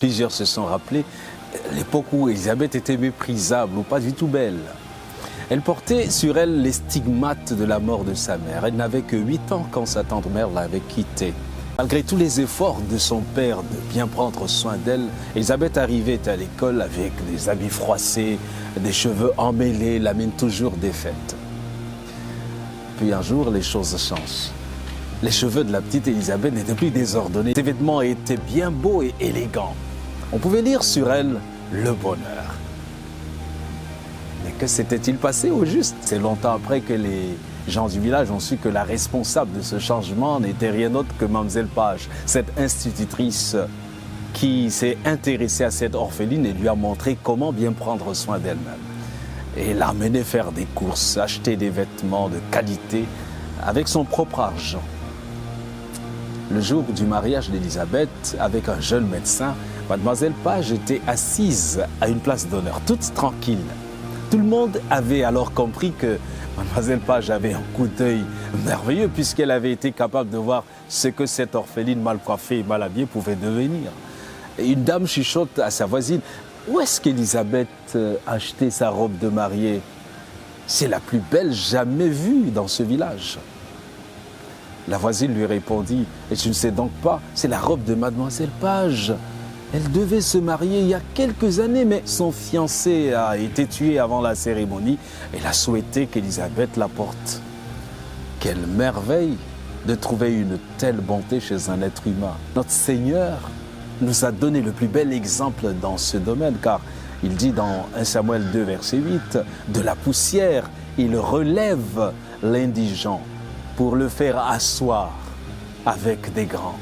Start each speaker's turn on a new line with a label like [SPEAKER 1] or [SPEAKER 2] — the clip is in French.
[SPEAKER 1] Plusieurs se sont rappelés l'époque où Élisabeth était méprisable ou pas du tout belle. Elle portait sur elle les stigmates de la mort de sa mère. Elle n'avait que 8 ans quand sa tante mère l'avait quittée. Malgré tous les efforts de son père de bien prendre soin d'elle, Élisabeth arrivait à l'école avec des habits froissés, des cheveux emmêlés, la mine toujours défaite. Puis un jour, les choses changent. Les cheveux de la petite Élisabeth n'étaient plus désordonnés. Ses vêtements étaient bien beaux et élégants. On pouvait lire sur elle le bonheur. Mais que s'était-il passé au juste? C'est longtemps après que les gens du village ont su que la responsable de ce changement n'était rien d'autre que Mademoiselle Page, cette institutrice qui s'est intéressée à cette orpheline et lui a montré comment bien prendre soin d'elle-même. Et l'a amenée faire des courses, acheter des vêtements de qualité avec son propre argent. Le jour du mariage d'Élisabeth avec un jeune médecin, Mademoiselle Page était assise à une place d'honneur, toute tranquille. Tout le monde avait alors compris que Mademoiselle Page avait un coup d'œil merveilleux puisqu'elle avait été capable de voir ce que cette orpheline mal coiffée et mal habillée pouvait devenir. Et une dame chuchote à sa voisine: « Où est-ce qu'Élisabeth a acheté sa robe de mariée? C'est la plus belle jamais vue dans ce village. » La voisine lui répondit: « Et tu ne sais donc pas, c'est la robe de Mademoiselle Page. Elle devait se marier il y a quelques années, mais son fiancé a été tué avant la cérémonie. Elle a souhaité qu'Élisabeth la porte. » Quelle merveille de trouver une telle bonté chez un être humain. Notre Seigneur nous a donné le plus bel exemple dans ce domaine, car il dit dans 1 Samuel 2, verset 8, « De la poussière, il relève l'indigent pour le faire asseoir avec des grands. »